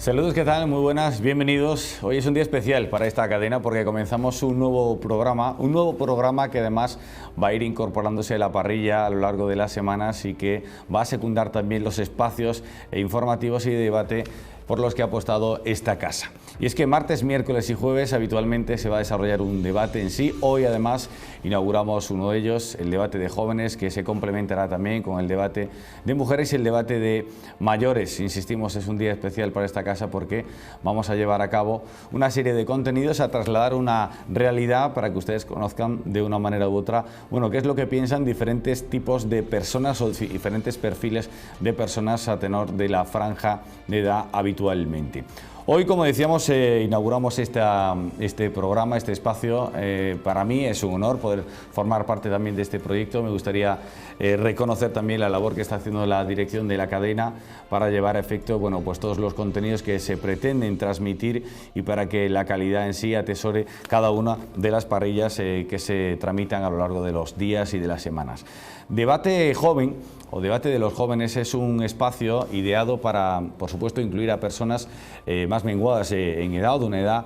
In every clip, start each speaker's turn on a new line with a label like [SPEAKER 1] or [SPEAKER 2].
[SPEAKER 1] Saludos, ¿qué tal? Muy buenas, bienvenidos. Hoy es un día especial para esta cadena porque comenzamos un nuevo programa que además va a ir incorporándose a la parrilla a lo largo de las semanas y que va a secundar también los espacios informativos y de debate por los que ha apostado esta casa. Y es que martes, miércoles y jueves habitualmente se va a desarrollar un debate en sí. Hoy además inauguramos uno de ellos, el debate de jóvenes, que se complementará también con el debate de mujeres y el debate de mayores. Insistimos, es un día especial para esta casa porque vamos a llevar a cabo una serie de contenidos, a trasladar una realidad para que ustedes conozcan de una manera u otra, bueno, qué es lo que piensan diferentes tipos de personas o diferentes perfiles de personas a tenor de la franja de edad habitualmente. Hoy, como decíamos, inauguramos este programa, este espacio. Para mí es un honor poder formar parte también de este proyecto. Me gustaría reconocer también la labor que está haciendo la dirección de la cadena para llevar a efecto, bueno, pues todos los contenidos que se pretenden transmitir y para que la calidad en sí atesore cada una de las parrillas que se tramitan a lo largo de los días y de las semanas. Debate joven o debate de los jóvenes es un espacio ideado para, por supuesto, incluir a personas más menguadas en edad o de una edad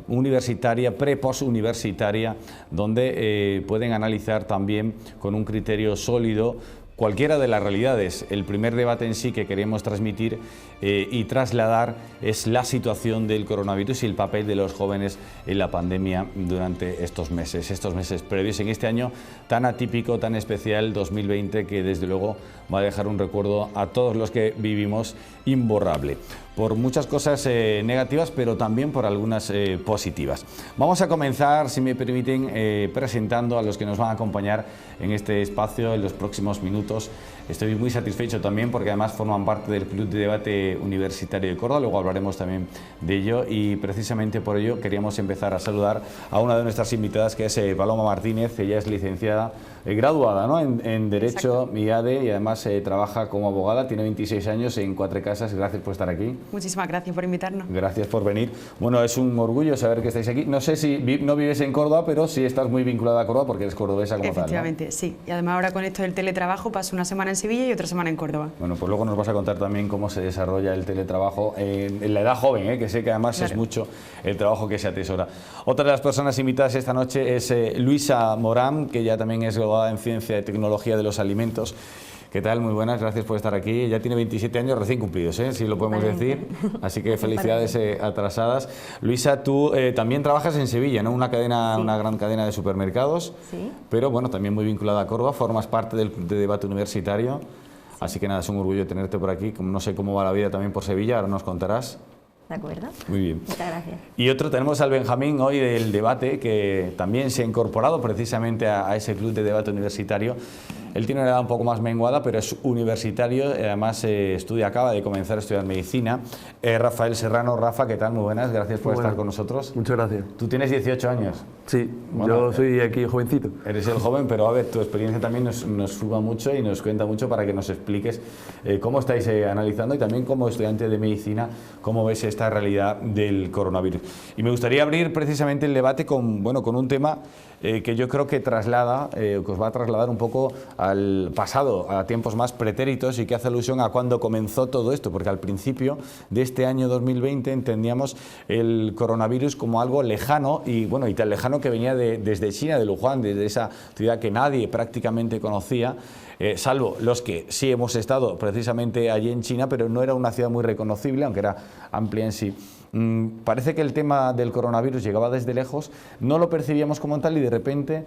[SPEAKER 1] universitaria, pre-postuniversitaria, donde pueden analizar también con un criterio sólido cualquiera de las realidades. El primer debate en sí que queremos transmitir y trasladar es la situación del coronavirus y el papel de los jóvenes en la pandemia durante estos meses previos en este año tan atípico, tan especial, 2020, que desde luego va a dejar un recuerdo a todos los que vivimos imborrable, por muchas cosas negativas, pero también por algunas positivas. Vamos a comenzar, si me permiten, presentando a los que nos van a acompañar en este espacio en los próximos minutos. Estoy muy satisfecho también porque además forman parte del Club de Debate Universitario de Córdoba, luego hablaremos también de ello y precisamente por ello queríamos empezar a saludar a una de nuestras invitadas, que es Paloma Martínez. Ella es licenciada, graduada, ¿no?, en Derecho y ADE, y además trabaja como abogada, tiene 26 años en Cuatro Casas. Gracias por estar aquí.
[SPEAKER 2] Muchísimas gracias por invitarnos.
[SPEAKER 1] Gracias por venir. Bueno, es un orgullo saber que estáis aquí. No sé si no vives en Córdoba, pero sí estás muy vinculada a Córdoba porque eres cordobesa como tal, ¿no?
[SPEAKER 2] Efectivamente, sí. Y además ahora con esto del teletrabajo paso una semana en Sevilla y otra semana en Córdoba.
[SPEAKER 1] Bueno, pues luego nos vas a contar también cómo se desarrolla el teletrabajo en la edad joven, que sé que además es mucho el trabajo que se atesora. Otra de las personas invitadas esta noche es Luisa Morán, que ya también es graduada en Ciencia y Tecnología de los Alimentos. ¿Qué tal? Muy buenas, gracias por estar aquí. Ya tiene 27 años recién cumplidos, si lo podemos decir. Así que felicidades atrasadas. Luisa, tú también trabajas en Sevilla, ¿no? Una gran cadena de supermercados, pero bueno, también muy vinculada a Córdoba, formas parte del Club de Debate Universitario. Así que nada, es un orgullo tenerte por aquí. No sé cómo va la vida también por Sevilla, ahora nos contarás.
[SPEAKER 3] ¿De acuerdo?
[SPEAKER 1] Muy bien.
[SPEAKER 3] Muchas gracias.
[SPEAKER 1] Y tenemos al Benjamín hoy del debate, que también se ha incorporado precisamente a ese Club de Debate Universitario. Él tiene una edad un poco más menguada, pero es universitario, además acaba de comenzar a estudiar medicina. Rafael Serrano. Rafa, ¿qué tal? Muy buenas, gracias por estar con nosotros.
[SPEAKER 4] Muchas gracias.
[SPEAKER 1] Tú tienes 18 años.
[SPEAKER 4] Sí, bueno, yo soy aquí jovencito.
[SPEAKER 1] Eres el joven, pero a ver, tu experiencia también nos suma mucho y nos cuenta mucho para que nos expliques cómo estáis analizando y también como estudiante de medicina, cómo ves esta realidad del coronavirus. Y me gustaría abrir precisamente el debate con un tema que yo creo que traslada, que os va a trasladar un poco al pasado, a tiempos más pretéritos, y que hace alusión a cuando comenzó todo esto, porque al principio de este año 2020 entendíamos el coronavirus como algo lejano y tan lejano que venía desde China, de Wuhan, desde esa ciudad que nadie prácticamente conocía, salvo los que sí hemos estado precisamente allí en China, pero no era una ciudad muy reconocible, aunque era amplia en sí. Parece que el tema del coronavirus llegaba desde lejos, no lo percibíamos como tal y de repente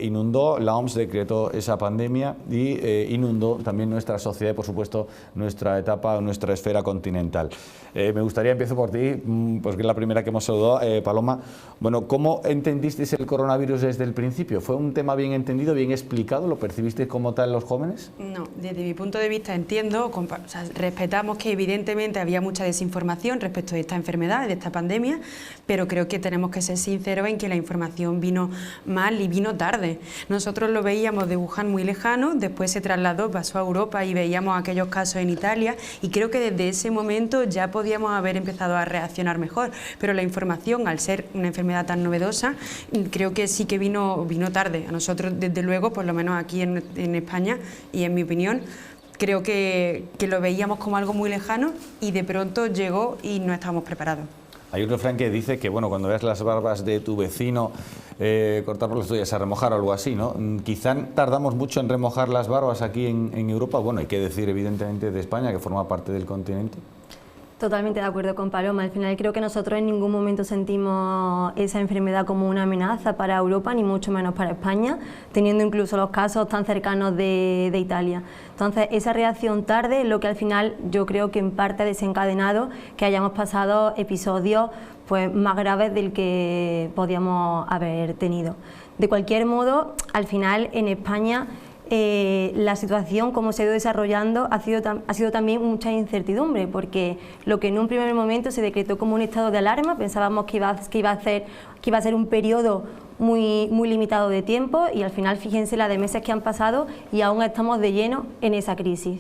[SPEAKER 1] inundó, la OMS decretó esa pandemia y inundó también nuestra sociedad y por supuesto nuestra etapa, nuestra esfera continental. Me gustaría, empiezo por ti, pues que es la primera que hemos saludado, Paloma. Bueno, ¿cómo entendisteis el coronavirus desde el principio? ¿Fue un tema bien entendido, bien explicado? ¿Lo percibisteis como tal los jóvenes?
[SPEAKER 2] No, desde mi punto de vista entiendo, respetamos que evidentemente había mucha desinformación respecto de esta enfermedad, de esta pandemia, pero creo que tenemos que ser sinceros en que la información vino mal y vino tarde. Nosotros lo veíamos de Wuhan muy lejano, después se trasladó, pasó a Europa y veíamos aquellos casos en Italia y creo que desde ese momento ya podíamos haber empezado a reaccionar mejor, pero la información, al ser una enfermedad tan novedosa, creo que sí que vino tarde. A nosotros, desde luego, por lo menos aquí en España y en mi opinión, creo que lo veíamos como algo muy lejano y de pronto llegó y no estábamos preparados.
[SPEAKER 1] Hay un refrán que dice que, bueno, cuando veas las barbas de tu vecino cortar por las tuyas a remojar o algo así, ¿no? Quizá tardamos mucho en remojar las barbas aquí en Europa. Bueno, hay que decir evidentemente de España, que forma parte del continente.
[SPEAKER 3] Totalmente de acuerdo con Paloma. Al final creo que nosotros en ningún momento sentimos esa enfermedad como una amenaza para Europa, ni mucho menos para España, teniendo incluso los casos tan cercanos de Italia. Entonces, esa reacción tarde es lo que al final yo creo que en parte ha desencadenado que hayamos pasado episodios pues, más graves del que podíamos haber tenido. De cualquier modo, al final en España la situación, como se ha ido desarrollando, ha sido también mucha incertidumbre, porque lo que en un primer momento se decretó como un estado de alarma, pensábamos que iba a ser un periodo muy limitado de tiempo, y al final fíjense la de meses que han pasado y aún estamos de lleno en esa crisis.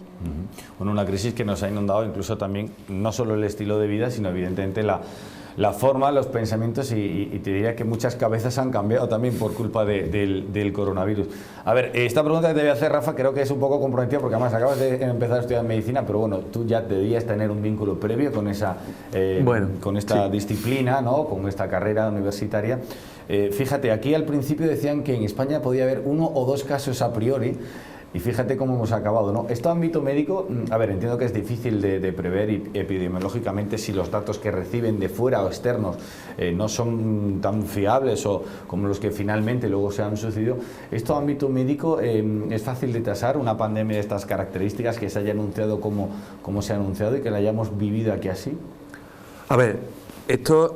[SPEAKER 1] Bueno, una crisis que nos ha inundado incluso también, no solo el estilo de vida, sino evidentemente la forma, los pensamientos y te diría que muchas cabezas han cambiado también por culpa del coronavirus. A ver, esta pregunta que te voy a hacer, Rafa, creo que es un poco comprometida porque además acabas de empezar a estudiar medicina, pero bueno, tú ya debías tener un vínculo previo con esta disciplina, ¿no? Con esta carrera universitaria. Fíjate, aquí al principio decían que en España podía haber 1 o 2 casos a priori. Y fíjate cómo hemos acabado, ¿no? Este ámbito médico, a ver, entiendo que es difícil de prever epidemiológicamente si los datos que reciben de fuera o externos no son tan fiables o como los que finalmente luego se han sucedido. ¿Este ámbito médico es fácil de tasar, una pandemia de estas características que se haya anunciado como se ha anunciado y que la hayamos vivido aquí así?
[SPEAKER 4] A ver, esto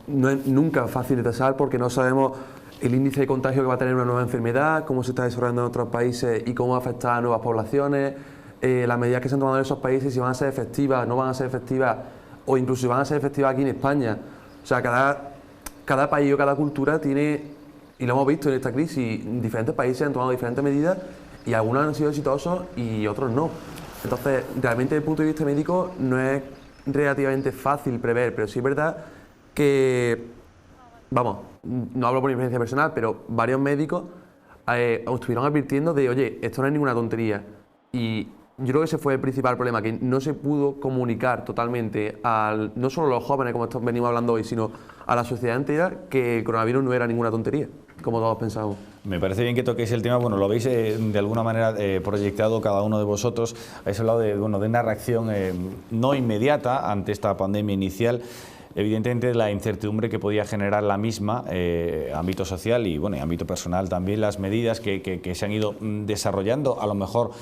[SPEAKER 4] no es nunca fácil de tasar porque no sabemos el índice de contagio que va a tener una nueva enfermedad, cómo se está desarrollando en otros países y cómo va a afectar a nuevas poblaciones, las medidas que se han tomado en esos países, si van a ser efectivas, no van a ser efectivas, o incluso si van a ser efectivas aquí en España. O sea, cada país o cada cultura tiene, y lo hemos visto en esta crisis, diferentes países han tomado diferentes medidas y algunos han sido exitosos y otros no. Entonces, realmente desde el punto de vista médico no es relativamente fácil prever, pero sí es verdad que, vamos, no hablo por mi experiencia personal, pero varios médicos estuvieron advirtiendo de, oye, esto no es ninguna tontería. Y yo creo que ese fue el principal problema, que no se pudo comunicar totalmente no solo a los jóvenes, como venimos hablando hoy, sino a la sociedad entera, que el coronavirus no era ninguna tontería, como todos pensábamos.
[SPEAKER 1] Me parece bien que toquéis el tema, bueno, lo habéis de alguna manera proyectado cada uno de vosotros, habéis hablado de una reacción no inmediata ante esta pandemia inicial. Evidentemente la incertidumbre que podía generar la misma, ámbito social y bueno, ámbito personal también, las medidas que se han ido desarrollando, a lo mejor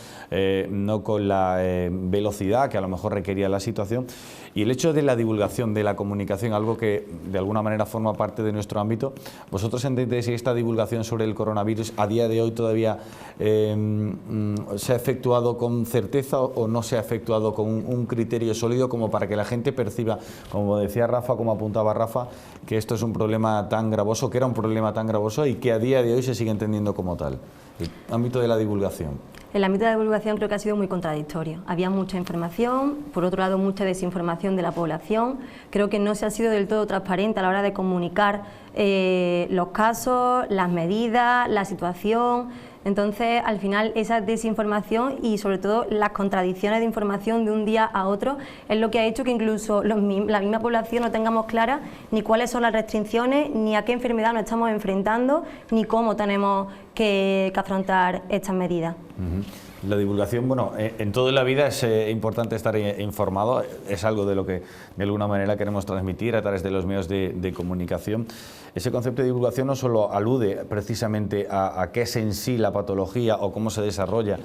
[SPEAKER 1] no con la velocidad que a lo mejor requería la situación, y el hecho de la divulgación, de la comunicación, algo que de alguna manera forma parte de nuestro ámbito. ¿Vosotros entendéis si esta divulgación sobre el coronavirus a día de hoy todavía se ha efectuado con certeza o no se ha efectuado con un criterio sólido como para que la gente perciba, como decía Rafa, como apuntaba Rafa, que esto es un problema tan gravoso, que era un problema tan gravoso y que a día de hoy se sigue entendiendo como tal? El ámbito de la divulgación.
[SPEAKER 3] El ámbito de la divulgación creo que ha sido muy contradictorio. Había mucha información, por otro lado mucha desinformación de la población. Creo que no se ha sido del todo transparente a la hora de comunicar los casos, las medidas, la situación. Entonces, al final, esa desinformación y sobre todo las contradicciones de información de un día a otro es lo que ha hecho que incluso la misma población no tengamos clara ni cuáles son las restricciones, ni a qué enfermedad nos estamos enfrentando, ni cómo tenemos que afrontar estas medidas.
[SPEAKER 1] La divulgación, bueno, en toda la vida es importante estar informado, es algo de lo que de alguna manera queremos transmitir a través de los medios de comunicación. Ese concepto de divulgación no solo alude precisamente a qué es en sí la patología o cómo se desarrolla,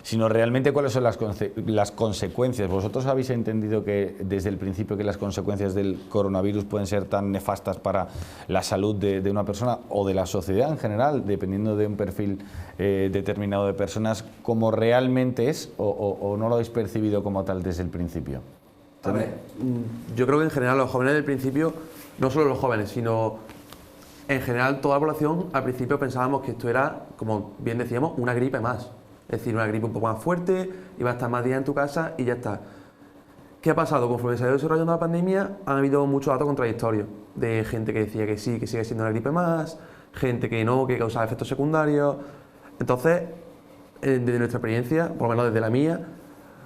[SPEAKER 1] sino realmente cuáles son las consecuencias. ¿Vosotros habéis entendido que desde el principio que las consecuencias del coronavirus pueden ser tan nefastas para la salud de una persona o de la sociedad en general, dependiendo de un perfil determinado de personas, como realmente es o no lo habéis percibido como tal desde el principio?
[SPEAKER 4] A ver, yo creo que en general los jóvenes del principio, no solo los jóvenes, sino en general toda la población al principio pensábamos que esto era, como bien decíamos, una gripe más. Es decir, una gripe un poco más fuerte, iba a estar más días en tu casa y ya está. ¿Qué ha pasado? Conforme se ha ido desarrollando la pandemia, han habido muchos datos contradictorios de gente que decía que sí, que sigue siendo una gripe más, gente que no, que causaba efectos secundarios. Entonces, desde nuestra experiencia, por lo menos desde la mía,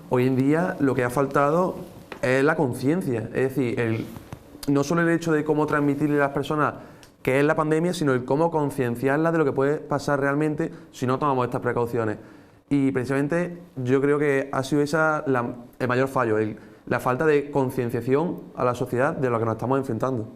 [SPEAKER 4] hoy en día lo que ha faltado es la conciencia, es decir, no solo el hecho de cómo transmitirle a las personas qué es la pandemia, sino el cómo concienciarlas de lo que puede pasar realmente si no tomamos estas precauciones. Y precisamente yo creo que ha sido esa el mayor fallo, la falta de concienciación a la sociedad de lo que nos estamos enfrentando.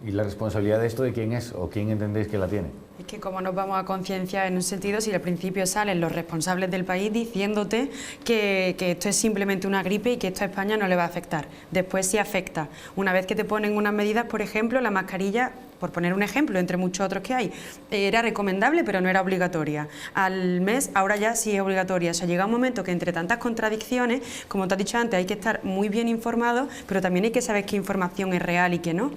[SPEAKER 1] ¿Y la responsabilidad de esto de quién es o quién entendéis que la tiene?
[SPEAKER 2] Es que cómo nos vamos a concienciar en un sentido si al principio salen los responsables del país diciéndote que esto es simplemente una gripe y que esto a España no le va a afectar. Después sí afecta. Una vez que te ponen unas medidas, por ejemplo, la mascarilla, por poner un ejemplo, entre muchos otros que hay, era recomendable pero no era obligatoria. Al mes ahora ya sí es obligatoria. O sea, llega un momento que entre tantas contradicciones, como te has dicho antes, hay que estar muy bien informado, pero también hay que saber qué información es real y qué no.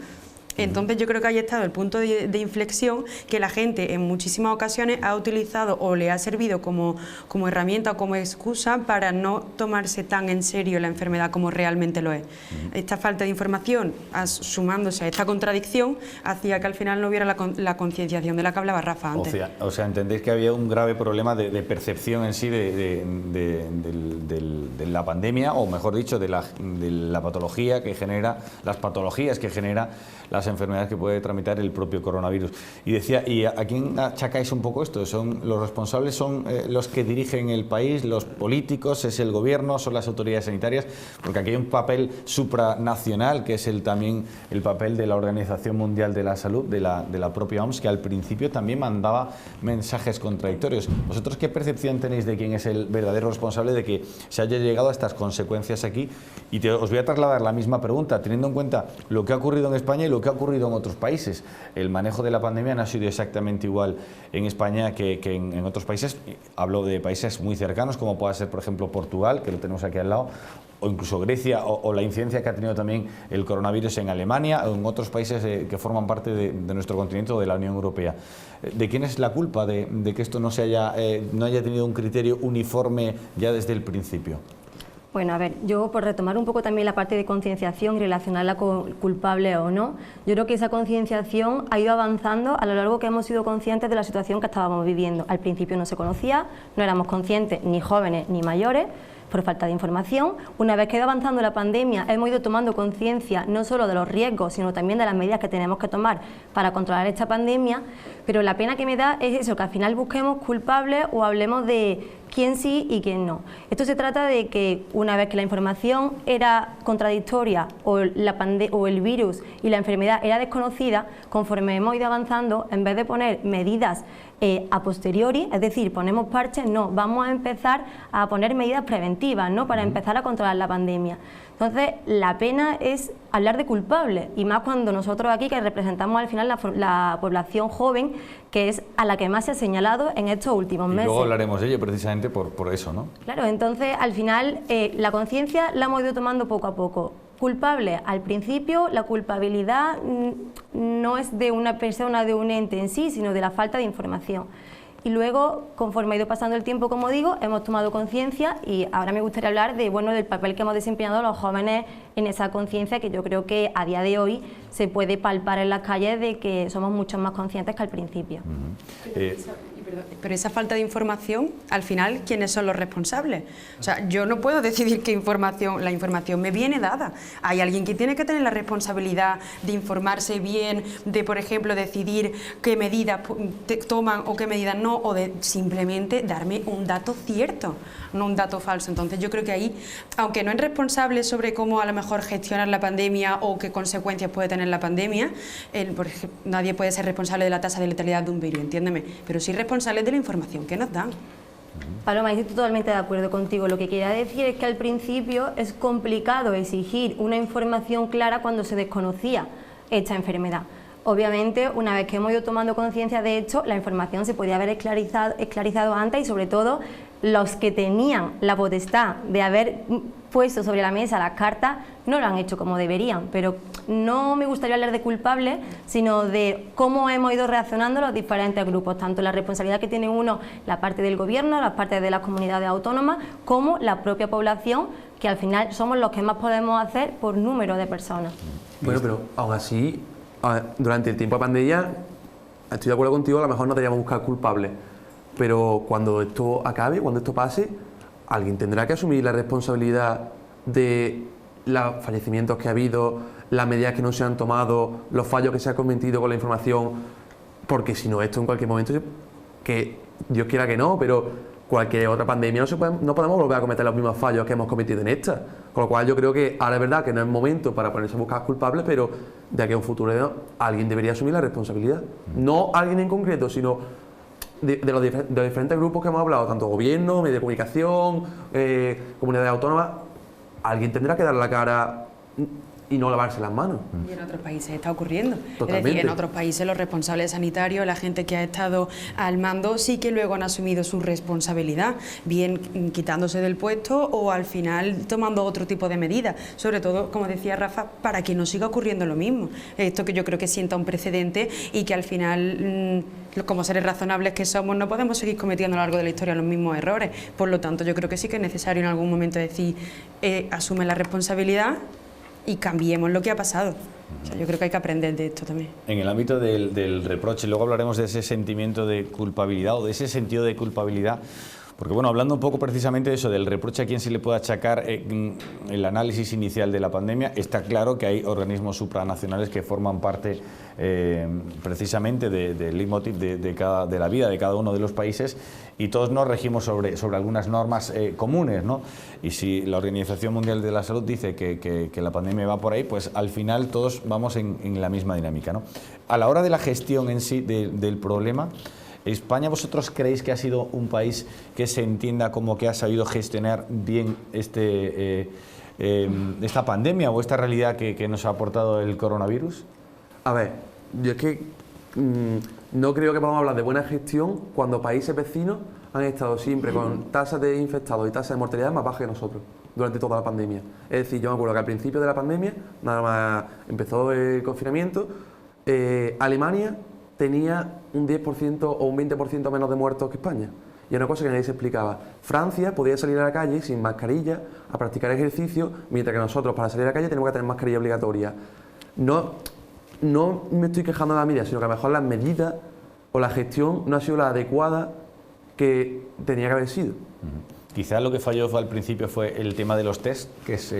[SPEAKER 2] Entonces yo creo que ahí ha estado el punto de inflexión que la gente en muchísimas ocasiones ha utilizado o le ha servido como herramienta o como excusa para no tomarse tan en serio la enfermedad como realmente lo es. Esta falta de información, sumándose a esta contradicción, hacía que al final no hubiera la concienciación de la que hablaba Rafa antes.
[SPEAKER 1] O sea, entendéis que había un grave problema de percepción en sí de la pandemia, o mejor dicho, de la patología que genera, las patologías que genera las enfermedades que puede tramitar el propio coronavirus. Y decía, ¿y a quién achacáis un poco esto? ¿Son los responsables, son los que dirigen el país, los políticos, es el gobierno, son las autoridades sanitarias? Porque aquí hay un papel supranacional, que es también el papel de la Organización Mundial de la Salud, de la propia OMS, que al principio también mandaba mensajes contradictorios. ¿Vosotros qué percepción tenéis de quién es el verdadero responsable de que se haya llegado a estas consecuencias aquí? Y os voy a trasladar la misma pregunta, teniendo en cuenta lo que ha ocurrido en España y lo que ha ocurrido en otros países. El manejo de la pandemia no ha sido exactamente igual en España que en otros países. Hablo de países muy cercanos, como pueda ser, por ejemplo, Portugal, que lo tenemos aquí al lado, o incluso Grecia, o la incidencia que ha tenido también el coronavirus en Alemania, o en otros países que forman parte de nuestro continente o de la Unión Europea. ¿De quién es la culpa de que esto no haya tenido un criterio uniforme ya desde el principio?
[SPEAKER 3] Bueno, a ver, yo por retomar un poco también la parte de concienciación y relacionarla con culpable o no, yo creo que esa concienciación ha ido avanzando a lo largo que hemos sido conscientes de la situación que estábamos viviendo. Al principio no se conocía, no éramos conscientes ni jóvenes ni mayores, por falta de información. Una vez que ha ido avanzando la pandemia, hemos ido tomando conciencia no solo de los riesgos, sino también de las medidas que tenemos que tomar para controlar esta pandemia, pero la pena que me da es eso, que al final busquemos culpables o hablemos de quién sí y quién no. Esto se trata de que una vez que la información era contradictoria o el virus y la enfermedad era desconocida, conforme hemos ido avanzando, en vez de poner medidas a posteriori, es decir, ponemos parches, no, vamos a empezar a poner medidas preventivas, ¿no?, para empezar a controlar la pandemia. Entonces, la pena es hablar de culpables, y más cuando nosotros aquí, que representamos al final la población joven, que es a la que más se ha señalado en estos últimos meses.
[SPEAKER 1] Luego hablaremos de ello precisamente por eso, ¿no?
[SPEAKER 3] Claro, entonces, al final, la conciencia la hemos ido tomando poco a poco. Culpable, al principio la culpabilidad no es de una persona, de un ente en sí, sino de la falta de información. Y luego, conforme ha ido pasando el tiempo, como digo, hemos tomado conciencia, y ahora me gustaría hablar del papel que hemos desempeñado los jóvenes en esa conciencia, que yo creo que a día de hoy se puede palpar en las calles de que somos mucho más conscientes que al principio.
[SPEAKER 2] Pero esa falta de información, al final, ¿quiénes son los responsables? O sea, yo no puedo decidir qué información, la información me viene dada. Hay alguien que tiene que tener la responsabilidad de informarse bien, de, por ejemplo, decidir qué medidas toman o qué medidas no, o de simplemente darme un dato cierto, no un dato falso. Entonces yo creo que ahí, aunque no es responsable sobre cómo a lo mejor gestionar la pandemia o qué consecuencias puede tener la pandemia, por ejemplo, nadie puede ser responsable de la tasa de letalidad de un virus, entiéndeme, pero sí responsables de la información que nos dan.
[SPEAKER 3] Paloma, estoy totalmente de acuerdo contigo. Lo que quería decir es que al principio es complicado exigir una información clara cuando se desconocía esta enfermedad. Obviamente, una vez que hemos ido tomando conciencia de esto, la información se podía haber esclarizado antes, y sobre todo los que tenían la potestad de haber puesto sobre la mesa las cartas no lo han hecho como deberían. Pero no me gustaría hablar de culpables, sino de cómo hemos ido reaccionando los diferentes grupos, tanto la responsabilidad que tiene uno, la parte del gobierno, la parte de las comunidades autónomas, como la propia población, que al final somos los que más podemos hacer por número de personas.
[SPEAKER 4] Bueno, pero aún así, durante el tiempo de pandemia, estoy de acuerdo contigo, a lo mejor no deberíamos buscar culpables, pero cuando esto acabe, cuando esto pase, alguien tendrá que asumir la responsabilidad de los fallecimientos que ha habido, las medidas que no se han tomado, los fallos que se han cometido con la información, porque si no, esto en cualquier momento, que Dios quiera que no, pero cualquier otra pandemia no podemos volver a cometer los mismos fallos que hemos cometido en esta. Con lo cual yo creo que ahora es verdad que no es momento para ponerse a buscar culpables, pero de aquí a un futuro alguien debería asumir la responsabilidad. No alguien en concreto, sino de los diferentes grupos que hemos hablado, tanto gobierno, medios de comunicación, comunidades autónomas. Alguien tendrá que dar la cara y no lavarse las manos.
[SPEAKER 2] Y en otros países está ocurriendo.
[SPEAKER 4] Totalmente.
[SPEAKER 2] Es decir, en otros países los responsables sanitarios, la gente que ha estado al mando, sí que luego han asumido su responsabilidad, bien quitándose del puesto o al final tomando otro tipo de medidas. Sobre todo, como decía Rafa, para que no siga ocurriendo lo mismo. Esto que yo creo que sienta un precedente y que al final, como seres razonables que somos, no podemos seguir cometiendo a lo largo de la historia los mismos errores. Por lo tanto, yo creo que sí que es necesario en algún momento decir, asume la responsabilidad y cambiemos lo que ha pasado. O sea, yo creo que hay que aprender de esto también.
[SPEAKER 1] En el ámbito del reproche, luego hablaremos de ese sentimiento de culpabilidad o de ese sentido de culpabilidad, porque bueno, hablando un poco precisamente de eso, del reproche a quién se le puede achacar el análisis inicial de la pandemia, está claro que hay organismos supranacionales que forman parte precisamente del leitmotiv de la vida de cada uno de los países, y todos nos regimos sobre algunas normas comunes, ¿no? Y si la Organización Mundial de la Salud dice que la pandemia va por ahí, pues al final todos vamos en la misma dinámica, ¿no? A la hora de la gestión en sí del problema, ¿España vosotros creéis que ha sido un país que se entienda como que ha sabido gestionar bien esta pandemia o esta realidad que nos ha aportado el coronavirus?
[SPEAKER 4] A ver, yo es que no creo que podamos hablar de buena gestión cuando países vecinos han estado siempre con tasas de infectados y tasas de mortalidad más bajas que nosotros durante toda la pandemia. Es decir, yo me acuerdo que al principio de la pandemia, nada más empezó el confinamiento, Alemania tenía un 10% o un 20% menos de muertos que España. Y era una cosa que nadie se explicaba. Francia podía salir a la calle sin mascarilla, a practicar ejercicio, mientras que nosotros para salir a la calle tenemos que tener mascarilla obligatoria. No me estoy quejando de la medida, sino que a lo mejor las medidas o la gestión no ha sido la adecuada que tenía que haber sido.
[SPEAKER 1] Quizás lo que falló al principio fue el tema de los test, que es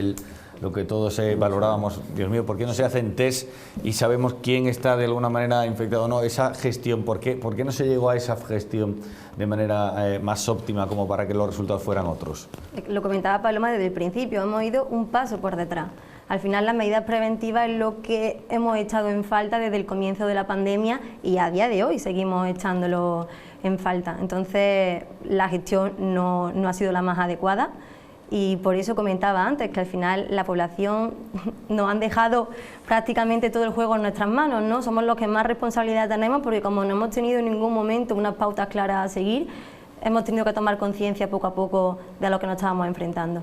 [SPEAKER 1] lo que todos valorábamos. Dios mío, ¿por qué no se hacen test y sabemos quién está de alguna manera infectado o no? Esa gestión, ¿por qué no se llegó a esa gestión de manera más óptima como para que los resultados fueran otros?
[SPEAKER 3] Lo comentaba Paloma desde el principio, hemos ido un paso por detrás. Al final las medidas preventivas es lo que hemos echado en falta desde el comienzo de la pandemia y a día de hoy seguimos echándolo en falta. Entonces la gestión no ha sido la más adecuada y por eso comentaba antes que al final la población nos han dejado prácticamente todo el juego en nuestras manos, ¿no? Somos los que más responsabilidad tenemos porque como no hemos tenido en ningún momento unas pautas claras a seguir, hemos tenido que tomar conciencia poco a poco de a lo que nos estábamos enfrentando.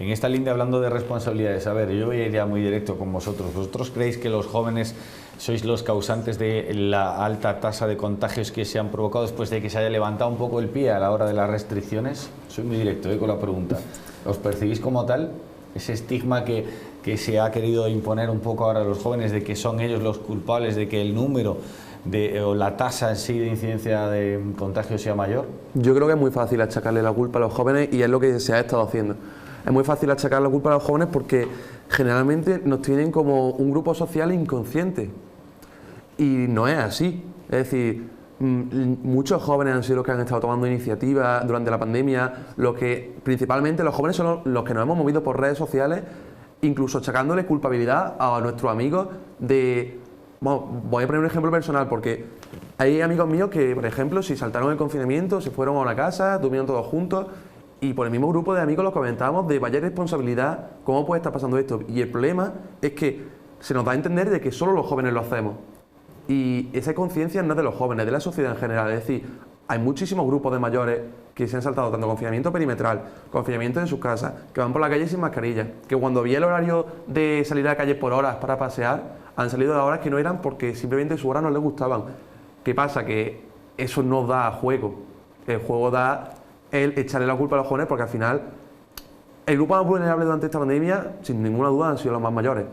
[SPEAKER 1] En esta línea, hablando de responsabilidades, a ver, yo voy a ir ya muy directo con vosotros. ¿Vosotros creéis que los jóvenes sois los causantes de la alta tasa de contagios que se han provocado después de que se haya levantado un poco el pie a la hora de las restricciones? Soy muy directo con la pregunta. ¿Os percibís como tal? Ese estigma que se ha querido imponer un poco ahora a los jóvenes de que son ellos los culpables de que el número o la tasa en sí de incidencia de contagio sea mayor?
[SPEAKER 4] Yo creo que es muy fácil achacarle la culpa a los jóvenes y es lo que se ha estado haciendo. Es muy fácil achacar la culpa a los jóvenes porque generalmente nos tienen como un grupo social inconsciente y no es así. Es decir, muchos jóvenes han sido los que han estado tomando iniciativas durante la pandemia, principalmente los jóvenes son los que nos hemos movido por redes sociales, incluso achacándole culpabilidad a nuestros amigos de... Bueno, voy a poner un ejemplo personal porque hay amigos míos que, por ejemplo, si saltaron el confinamiento, se fueron a una casa, durmieron todos juntos y por el mismo grupo de amigos los comentábamos de vaya responsabilidad, cómo puede estar pasando esto. Y el problema es que se nos da a entender de que solo los jóvenes lo hacemos. Y esa conciencia no es de los jóvenes, es de la sociedad en general. Es decir, hay muchísimos grupos de mayores que se han saltado tanto confinamiento perimetral, confinamiento en sus casas, que van por la calle sin mascarilla, que cuando vi el horario de salir a la calle por horas para pasear, han salido de horas que no eran porque simplemente sus horas no les gustaban. ¿Qué pasa? Que eso no da juego. El juego da el echarle la culpa a los jóvenes porque al final el grupo más vulnerable durante esta pandemia, sin ninguna duda, han sido los más mayores.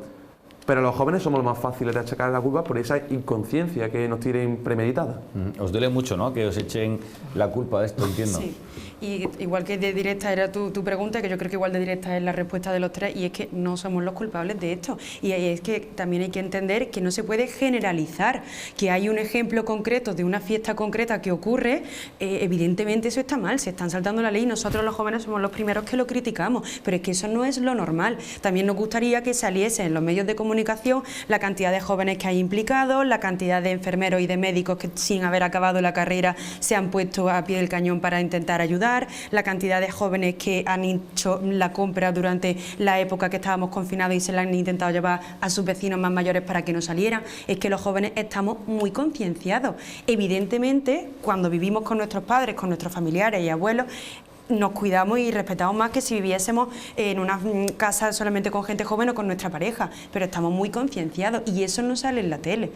[SPEAKER 4] Pero los jóvenes somos los más fáciles de achacar la culpa por esa inconsciencia que nos tienen premeditada.
[SPEAKER 1] Os duele mucho, ¿no?, que os echen la culpa de esto, entiendo.
[SPEAKER 2] Sí, y igual que de directa era tu pregunta, que yo creo que igual de directa es la respuesta de los tres, y es que no somos los culpables de esto. Y es que también hay que entender que no se puede generalizar, que hay un ejemplo concreto de una fiesta concreta que ocurre, evidentemente eso está mal, se están saltando la ley, nosotros los jóvenes somos los primeros que lo criticamos, pero es que eso no es lo normal. También nos gustaría que saliese en los medios de comunicación la cantidad de jóvenes que hay implicados, la cantidad de enfermeros y de médicos que sin haber acabado la carrera se han puesto a pie del cañón para intentar ayudar, la cantidad de jóvenes que han hecho la compra durante la época que estábamos confinados y se la han intentado llevar a sus vecinos más mayores para que no salieran. Es que los jóvenes estamos muy concienciados. Evidentemente, cuando vivimos con nuestros padres, con nuestros familiares y abuelos, nos cuidamos y respetamos más que si viviésemos en una casa solamente con gente joven o con nuestra pareja, pero estamos muy concienciados y eso no sale en la tele.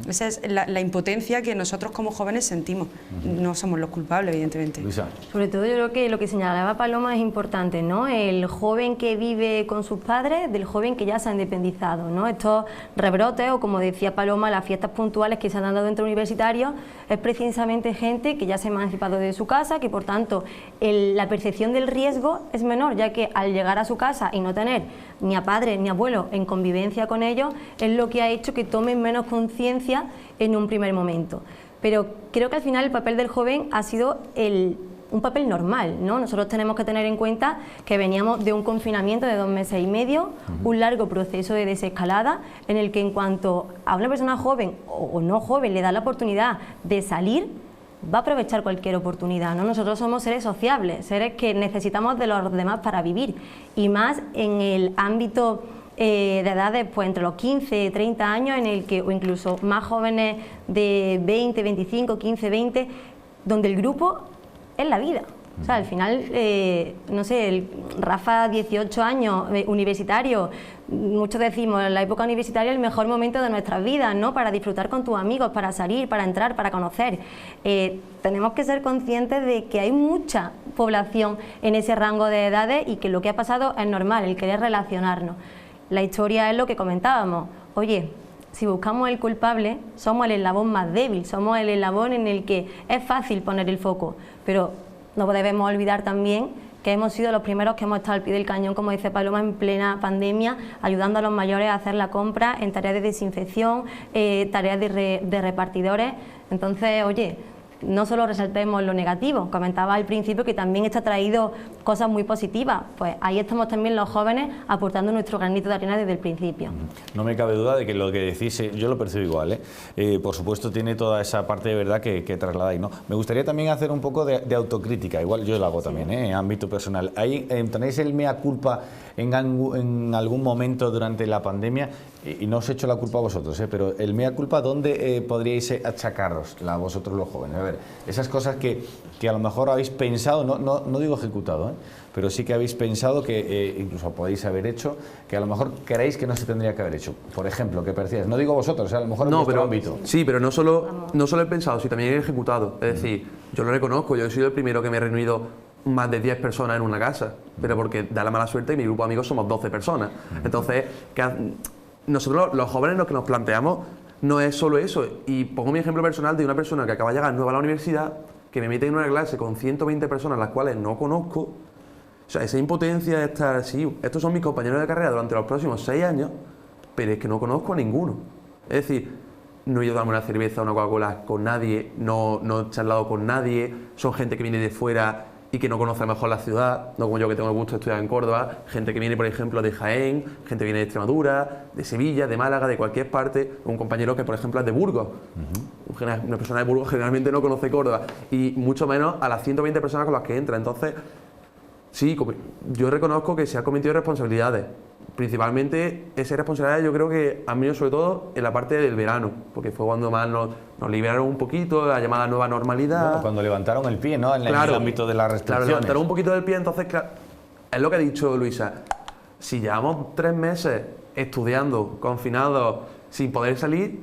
[SPEAKER 2] Esa es la impotencia que nosotros como jóvenes sentimos. No somos los culpables, evidentemente.
[SPEAKER 1] Luisa.
[SPEAKER 3] Sobre todo yo creo que lo que señalaba Paloma es importante, ¿no? El joven que vive con sus padres del joven que ya se ha independizado, ¿no? Estos rebrotes, o como decía Paloma, las fiestas puntuales que se han dado dentro universitarios, es precisamente gente que ya se ha emancipado de su casa, que por tanto la percepción del riesgo es menor, ya que al llegar a su casa y no tener ni a padres ni abuelos en convivencia con ellos, es lo que ha hecho que tomen menos conciencia en un primer momento. Pero creo que al final el papel del joven ha sido un papel normal, ¿no? Nosotros tenemos que tener en cuenta que veníamos de un confinamiento de 2 meses y medio, un largo proceso de desescalada, en el que en cuanto a una persona joven o no joven le da la oportunidad de salir, va a aprovechar cualquier oportunidad, ¿no? Nosotros somos seres sociables, seres que necesitamos de los demás para vivir, y más en el ámbito de edades pues entre los 15 30 años, en el que, o incluso más jóvenes de 20, 25, 15, 20, donde el grupo es la vida. O sea, al final, no sé, el Rafa, 18 años, universitario, muchos decimos, en la época universitaria es el mejor momento de nuestras vidas, ¿no? Para disfrutar con tus amigos, para salir, para entrar, para conocer. Tenemos que ser conscientes de que hay mucha población en ese rango de edades y que lo que ha pasado es normal, el querer relacionarnos. La historia es lo que comentábamos. Oye, si buscamos el culpable, somos el eslabón más débil, somos el eslabón en el que es fácil poner el foco, pero no debemos olvidar también que hemos sido los primeros que hemos estado al pie del cañón, como dice Paloma, en plena pandemia, ayudando a los mayores a hacer la compra en tareas de desinfección, tareas de repartidores. Entonces, oye, no solo resaltemos lo negativo, comentaba al principio que también está traído cosas muy positivas, pues ahí estamos también los jóvenes aportando nuestro granito de arena desde el principio.
[SPEAKER 1] No me cabe duda de que lo que decís, yo lo percibo igual, por supuesto tiene toda esa parte de verdad que trasladáis, ¿no? Me gustaría también hacer un poco de autocrítica, igual yo lo hago también, en ámbito personal. ¿Ahí tenéis el mea culpa en algún momento durante la pandemia? Y no os echo la culpa a vosotros, pero el mea culpa, ¿dónde podríais achacaros a vosotros los jóvenes? A ver, esas cosas que a lo mejor habéis pensado, no digo ejecutado, pero sí que habéis pensado que incluso podéis haber hecho, que a lo mejor creéis que no se tendría que haber hecho. Por ejemplo, ¿qué percibes? No digo vosotros, a lo mejor en vuestro ámbito.
[SPEAKER 4] Sí, pero no solo he pensado, sino también he ejecutado. Es decir, yo lo reconozco, yo he sido el primero que me he reunido más de 10 personas en una casa, pero porque da la mala suerte y mi grupo de amigos somos 12 personas. Entonces, nosotros los jóvenes lo que nos planteamos no es solo eso. Y pongo mi ejemplo personal de una persona que acaba de llegar nueva a la universidad, que me mete en una clase con 120 personas las cuales no conozco. O sea, esa impotencia de estar así, estos son mis compañeros de carrera durante los próximos 6 años, pero es que no conozco a ninguno. Es decir, no he ido a darme una cerveza o una Coca-Cola con nadie, no he charlado con nadie, son gente que viene de fuera y que no conoce mejor la ciudad, no como yo que tengo el gusto de estudiar en Córdoba, gente que viene, por ejemplo, de Jaén, gente que viene de Extremadura, de Sevilla, de Málaga, de cualquier parte, un compañero que, por ejemplo, es de Burgos. Una persona de Burgos generalmente no conoce Córdoba, y mucho menos a las 120 personas con las que entra. Entonces, sí, yo reconozco que se han cometido responsabilidades. Principalmente esas responsabilidades yo creo que han venido sobre todo en la parte del verano, porque fue cuando más nos liberaron un poquito, la llamada nueva normalidad.
[SPEAKER 1] Bueno, cuando levantaron el pie, ¿no? En el ámbito de las restricciones.
[SPEAKER 4] Claro, levantaron un poquito del pie, entonces, claro, es lo que ha dicho Luisa. Si llevamos 3 meses estudiando, confinados, sin poder salir,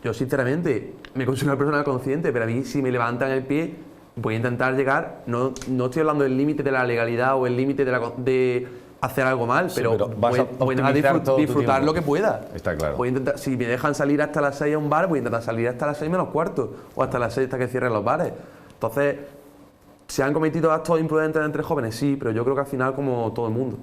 [SPEAKER 4] yo sinceramente me considero una persona consciente, pero a mí si me levantan el pie, voy a intentar llegar, no estoy hablando del límite de la legalidad o el límite de hacer algo mal,
[SPEAKER 1] Sí,
[SPEAKER 4] pero
[SPEAKER 1] vas a
[SPEAKER 4] voy a intentar
[SPEAKER 1] optimizar todo tu
[SPEAKER 4] disfrutar
[SPEAKER 1] tiempo.
[SPEAKER 4] lo que pueda.
[SPEAKER 1] Está claro.
[SPEAKER 4] Voy a intentar, si me dejan salir hasta las 6 a un bar, voy a intentar salir hasta las 6 menos cuarto, o hasta las 6 hasta que cierren los bares. Entonces, ¿se han cometido actos imprudentes entre jóvenes? Sí, pero yo creo que al final como todo el mundo.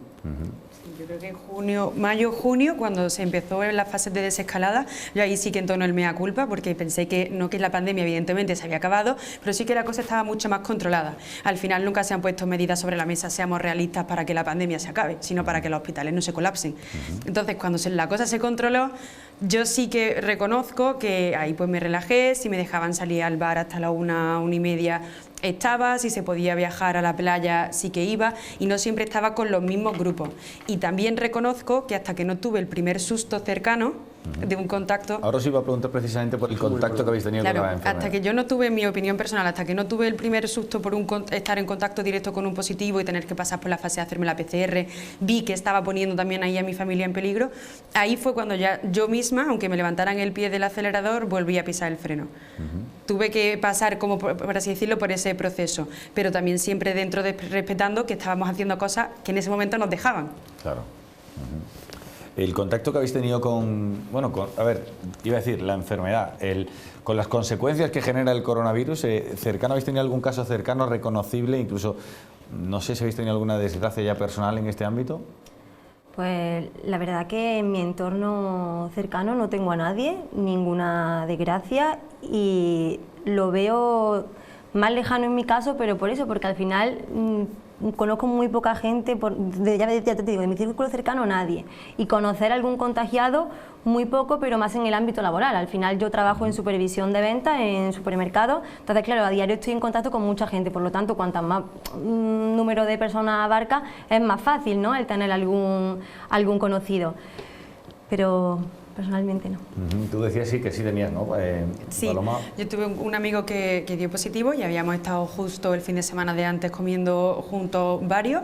[SPEAKER 2] Yo creo que en junio, mayo, junio, cuando se empezó en las fases de desescalada, yo ahí sí que entono el mea culpa, porque pensé que no, que la pandemia evidentemente se había acabado, pero sí que la cosa estaba mucho más controlada. Al final nunca se han puesto medidas sobre la mesa, seamos realistas, para que la pandemia se acabe, sino para que los hospitales no se colapsen. Entonces, cuando la cosa se controló, yo sí que reconozco que ahí pues me relajé, si me dejaban salir al bar hasta la 1:30 estaba, si se podía viajar a la playa sí que iba, y no siempre estaba con los mismos grupos. Y también reconozco que hasta que no tuve el primer susto cercano de un contacto...
[SPEAKER 1] Ahora os iba a preguntar precisamente por el contacto que habéis tenido
[SPEAKER 2] Claro,
[SPEAKER 1] con la enfermedad.
[SPEAKER 2] hasta que yo no tuve, en mi opinión personal, hasta que no tuve el primer susto por estar en contacto directo con un positivo y tener que pasar por la fase de hacerme la PCR, vi que estaba poniendo también ahí a mi familia en peligro, ahí fue cuando ya yo misma, aunque me levantaran el pie del acelerador, volví a pisar el freno. Tuve que pasar, como por así decirlo, por ese proceso, pero también siempre dentro de respetando que estábamos haciendo cosas que en ese momento nos dejaban.
[SPEAKER 1] Claro. El contacto que habéis tenido con, bueno, a ver, iba a decir, la enfermedad, con las consecuencias que genera el coronavirus, cercano, ¿habéis tenido algún caso cercano, reconocible, incluso, no sé si habéis tenido alguna desgracia ya personal en este ámbito?
[SPEAKER 3] Pues la verdad que en mi entorno cercano no tengo a nadie, ninguna desgracia, y lo veo más lejano en mi caso, pero por eso, porque al final conozco muy poca gente, ya te digo, de mi círculo cercano nadie, y conocer algún contagiado muy poco, pero más en el ámbito laboral. Al final yo trabajo en supervisión de ventas en supermercados, entonces claro, a diario estoy en contacto con mucha gente, por lo tanto cuantas más número de personas abarca, es más fácil, ¿no?, el tener algún conocido, pero personalmente no.
[SPEAKER 1] Tú decías sí que sí tenías, ¿no?
[SPEAKER 2] Sí,
[SPEAKER 1] Paloma.
[SPEAKER 2] yo tuve un amigo que dio positivo y habíamos estado justo el fin de semana de antes comiendo juntos varios,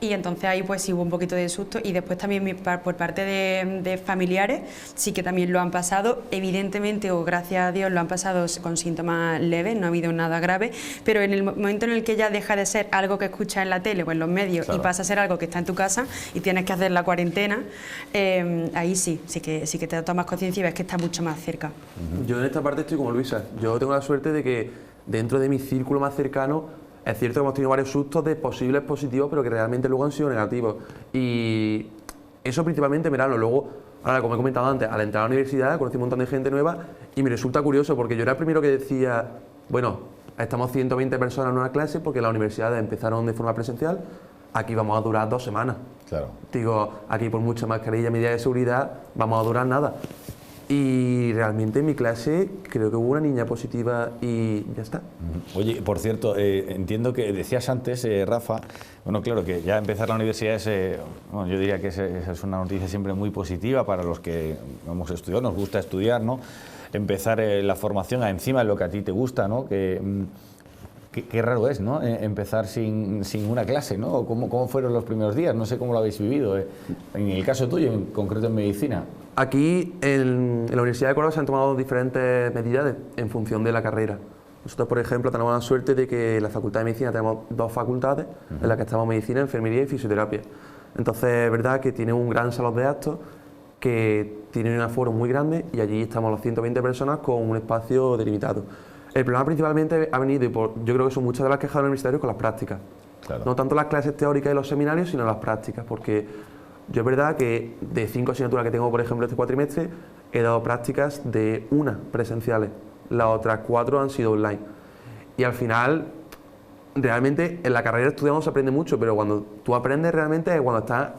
[SPEAKER 2] y entonces ahí pues sí hubo un poquito de susto, y después también por parte de familiares sí que también lo han pasado, evidentemente, o gracias a Dios, lo han pasado con síntomas leves, no ha habido nada grave, pero en el momento en el que ya deja de ser algo que escuchas en la tele o en los medios,
[SPEAKER 1] claro,
[SPEAKER 2] y pasa a ser algo que está en tu casa y tienes que hacer la cuarentena, ahí sí que te tomas conciencia y ves que está mucho más cerca.
[SPEAKER 4] Yo en esta parte estoy como Luisa. Yo tengo la suerte de que dentro de mi círculo más cercano es cierto que hemos tenido varios sustos de posibles positivos, pero que realmente luego han sido negativos. Y eso principalmente, miradlo. Luego, ahora, como he comentado antes, al entrar a la universidad conocí un montón de gente nueva y me resulta curioso porque yo era el primero que decía, bueno, estamos 120 personas en una clase porque las universidades empezaron de forma presencial, aquí vamos a durar 2 semanas.
[SPEAKER 1] Claro.
[SPEAKER 4] Digo, aquí por mucha mascarilla y medidas de seguridad vamos a durar nada. Y realmente en mi clase creo que hubo una niña positiva y ya está.
[SPEAKER 1] Oye, por cierto, entiendo que decías antes, Rafa, bueno, claro, que ya empezar la universidad es, bueno, yo diría que es una noticia siempre muy positiva para los que hemos estudiado, nos gusta estudiar, ¿no? Empezar la formación encima de lo que a ti te gusta, ¿no? Qué raro es, ¿no? Empezar sin una clase, ¿no? ¿Cómo fueron los primeros días? No sé cómo lo habéis vivido. En el caso tuyo, en concreto en medicina.
[SPEAKER 4] Aquí en la Universidad de Córdoba se han tomado diferentes medidas en función de la carrera. Nosotros, por ejemplo, tenemos la suerte de que en la Facultad de Medicina tenemos 2 facultades en las que estamos medicina, enfermería y fisioterapia. Entonces, es verdad que tiene un gran salón de actos, que tiene un aforo muy grande y allí estamos las 120 personas con un espacio delimitado. El problema principalmente ha venido, yo creo que son muchas de las quejas de los universitarios, con las prácticas.
[SPEAKER 1] Claro.
[SPEAKER 4] No tanto las clases teóricas y los seminarios, sino las prácticas, porque yo es verdad que de 5 asignaturas que tengo, por ejemplo, este cuatrimestre, he dado prácticas de 1 presenciales, las otras 4 han sido online. Y al final, realmente en la carrera estudiamos se aprende mucho, pero cuando tú aprendes realmente es cuando estás,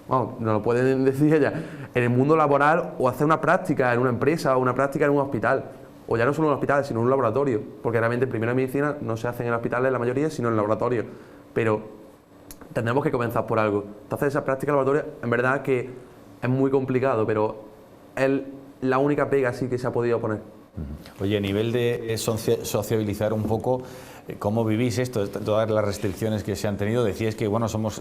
[SPEAKER 4] bueno, no lo pueden decir ella, en el mundo laboral, o hacer una práctica en una empresa o una práctica en un hospital. O ya no solo en un hospital, sino en un laboratorio, porque realmente el primero de medicina no se hace en hospitales la mayoría, sino en laboratorio. Pero tenemos que comenzar por algo. Entonces esa práctica laboratoria, en verdad que es muy complicado, pero es la única pega sí que se ha podido poner.
[SPEAKER 1] Oye, a nivel de sociabilizar un poco, ¿cómo vivís esto? Todas las restricciones que se han tenido, decíais que bueno, somos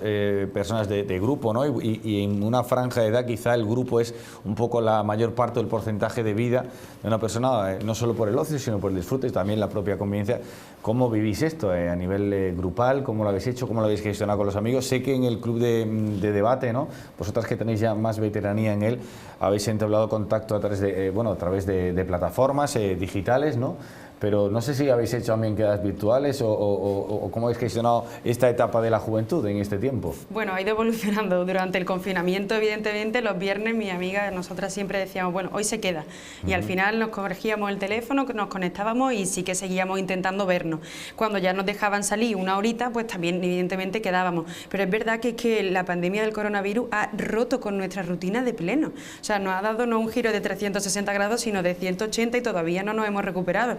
[SPEAKER 1] personas de grupo, ¿no? Y en una franja de edad quizá el grupo es un poco la mayor parte del porcentaje de vida de una persona, no solo por el ocio, sino por el disfrute y también la propia convivencia. ¿Cómo vivís esto a nivel grupal? ¿Cómo lo habéis hecho? ¿Cómo lo habéis gestionado con los amigos? Sé que en el club de debate, ¿no? Vosotras que tenéis ya más veteranía en él, habéis entablado contacto a través de plataformas digitales, ¿no? Pero no sé si habéis hecho también quedadas virtuales o cómo habéis gestionado esta etapa de la juventud en este tiempo.
[SPEAKER 2] Bueno, ha ido evolucionando durante el confinamiento, evidentemente. Los viernes mi amiga, nosotras siempre decíamos, bueno, hoy se queda. Y al final nos cogíamos el teléfono, nos conectábamos y sí que seguíamos intentando vernos. Cuando ya nos dejaban salir una horita, pues también evidentemente quedábamos. Pero es verdad que la pandemia del coronavirus ha roto con nuestra rutina de pleno. O sea, nos ha dado no un giro de 360 grados, sino de 180 y todavía no nos hemos recuperado.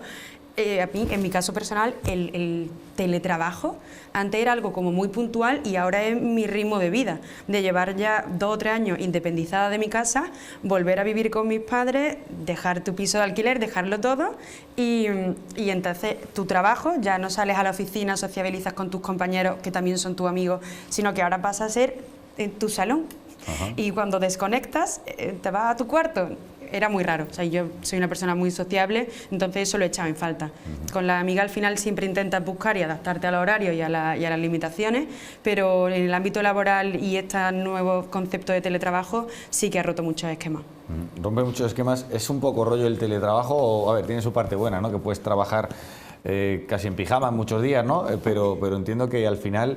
[SPEAKER 2] A mí, en mi caso personal, el teletrabajo antes era algo como muy puntual y ahora es mi ritmo de vida, de llevar ya 2 o 3 años independizada de mi casa, volver a vivir con mis padres, dejar tu piso de alquiler, dejarlo todo y entonces tu trabajo, ya no sales a la oficina, sociabilizas con tus compañeros que también son tus amigos, sino que ahora pasa a ser en tu salón. Ajá. Y cuando desconectas, te vas a tu cuarto. Era muy raro, o sea, yo soy una persona muy sociable, entonces eso lo he echado en falta. Con la amiga al final siempre intentas buscar y adaptarte al horario y a las limitaciones, pero en el ámbito laboral y este nuevo concepto de teletrabajo sí que ha roto muchos esquemas.
[SPEAKER 1] Rompe muchos esquemas. ¿Es un poco rollo el teletrabajo? O, a ver, tiene su parte buena, ¿no? Que puedes trabajar casi en pijama muchos días, ¿no? Pero entiendo que al final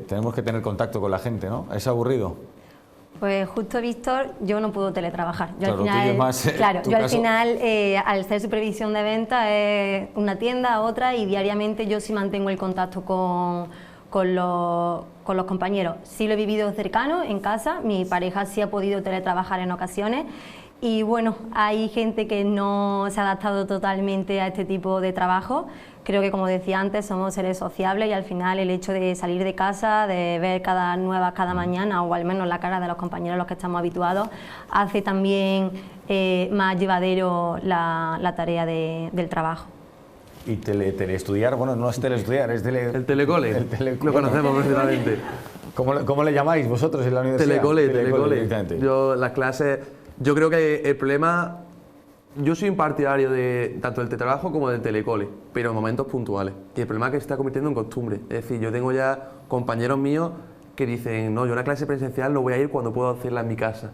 [SPEAKER 1] tenemos que tener contacto con la gente, ¿no? ¿Es aburrido?
[SPEAKER 3] Pues justo, Víctor, yo no puedo teletrabajar. Yo
[SPEAKER 1] claro,
[SPEAKER 3] al final, al ser supervisión de ventas, es una tienda a otra y diariamente yo sí mantengo el contacto con los compañeros. Sí lo he vivido cercano, en casa, mi pareja sí ha podido teletrabajar en ocasiones y bueno, hay gente que no se ha adaptado totalmente a este tipo de trabajo. Creo que, como decía antes, somos seres sociables y al final el hecho de salir de casa, de ver nuevas cada mañana o al menos la cara de los compañeros a los que estamos habituados, hace también más llevadero la tarea del trabajo.
[SPEAKER 1] Y teleestudiar, bueno, no es teleestudiar, es
[SPEAKER 4] el telecole, lo conocemos perfectamente.
[SPEAKER 1] ¿Cómo le llamáis vosotros en la universidad?
[SPEAKER 4] Telecole. Las clases, yo creo que el problema... Yo soy un partidario de tanto del teletrabajo como del telecole, pero en momentos puntuales. Y el problema es que se está convirtiendo en costumbre. Es decir, yo tengo ya compañeros míos que dicen, no, yo una clase presencial no voy a ir cuando puedo hacerla en mi casa.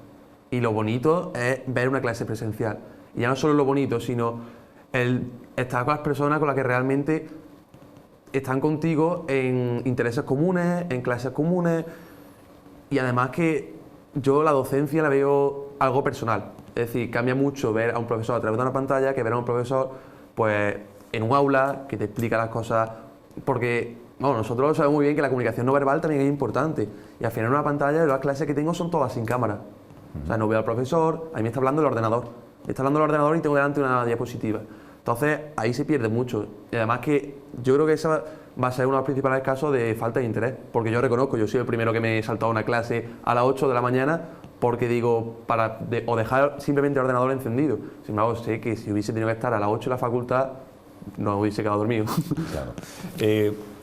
[SPEAKER 4] Y lo bonito es ver una clase presencial. Y ya no solo lo bonito, sino el estar con las personas con las que realmente están contigo en intereses comunes, en clases comunes. Y además que yo la docencia la veo algo personal. Es decir, cambia mucho ver a un profesor a través de una pantalla que ver a un profesor pues, en un aula que te explica las cosas, porque bueno, nosotros sabemos muy bien que la comunicación no verbal también es importante y al final en una pantalla las clases que tengo son todas sin cámara. O sea, no veo al profesor, a mí me está hablando el ordenador. Me está hablando el ordenador y tengo delante una diapositiva. Entonces, ahí se pierde mucho. Y además que yo creo que esa va a ser uno de los principales casos de falta de interés, porque yo reconozco, yo soy el primero que me he saltado una clase a las 8 de la mañana porque digo, o dejar simplemente el ordenador encendido. Sin embargo, sé que si hubiese tenido que estar a las 8 en la facultad, no hubiese quedado dormido.
[SPEAKER 1] Claro.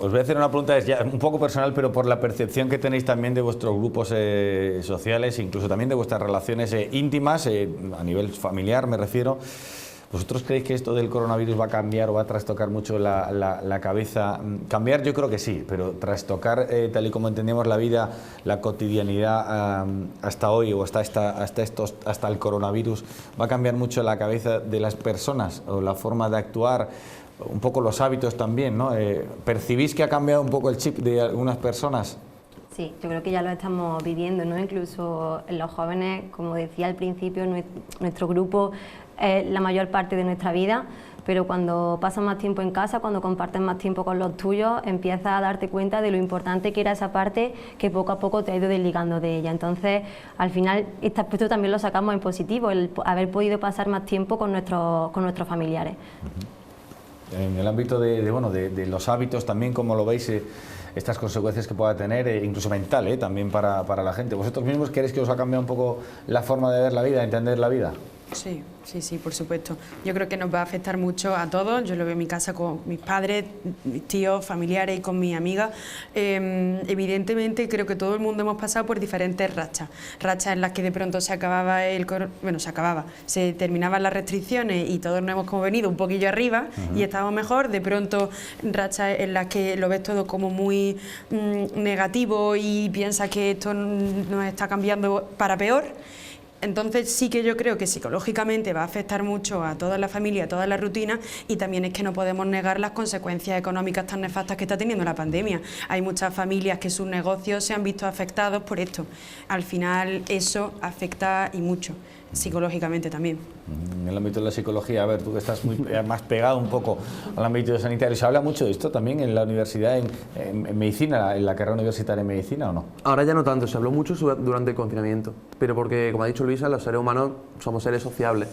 [SPEAKER 1] Os voy a hacer una pregunta, es ya un poco personal, pero por la percepción que tenéis también de vuestros grupos sociales, incluso también de vuestras relaciones íntimas, a nivel familiar me refiero. ¿Vosotros creéis que esto del coronavirus va a cambiar o va a trastocar mucho la cabeza? Cambiar yo creo que sí, pero trastocar tal y como entendemos la vida, la cotidianidad hasta hoy o hasta el coronavirus, ¿va a cambiar mucho la cabeza de las personas o la forma de actuar? Un poco los hábitos también, ¿no? ¿Percibís que ha cambiado un poco el chip de algunas personas?
[SPEAKER 3] Sí, yo creo que ya lo estamos viviendo, ¿no? Incluso en los jóvenes, como decía al principio, nuestro grupo es la mayor parte de nuestra vida, pero cuando pasas más tiempo en casa, cuando compartes más tiempo con los tuyos, empiezas a darte cuenta de lo importante que era esa parte que poco a poco te ha ido desligando de ella. Entonces, al final, este aspecto también lo sacamos en positivo, el haber podido pasar más tiempo con nuestros familiares.
[SPEAKER 1] En el ámbito de los hábitos también, ¿cómo lo veis? Estas consecuencias que pueda tener, incluso mental, también para la gente. ¿Vosotros mismos creéis que os ha cambiado un poco la forma de ver la vida, de entender la vida?
[SPEAKER 2] Sí, sí, sí, por supuesto. Yo creo que nos va a afectar mucho a todos. Yo lo veo en mi casa con mis padres, mis tíos, familiares y con mis amigas. Evidentemente, creo que todo el mundo hemos pasado por diferentes rachas. Rachas en las que de pronto se terminaban las restricciones y todos nos hemos como venido un poquillo arriba y estábamos mejor. De pronto, rachas en las que lo ves todo como muy negativo y piensas que esto nos está cambiando para peor. Entonces sí que yo creo que psicológicamente va a afectar mucho a toda la familia, a toda la rutina, y también es que no podemos negar las consecuencias económicas tan nefastas que está teniendo la pandemia. Hay muchas familias que sus negocios se han visto afectados por esto. Al final eso afecta y mucho, psicológicamente también.
[SPEAKER 1] En el ámbito de la psicología, a ver, tú que estás muy más pegado un poco al ámbito sanitario, ¿se habla mucho de esto también en la universidad, en medicina, en la carrera universitaria en medicina o no?
[SPEAKER 4] Ahora ya no tanto, se habló mucho durante el confinamiento, pero porque, como ha dicho Luisa, los seres humanos somos seres sociables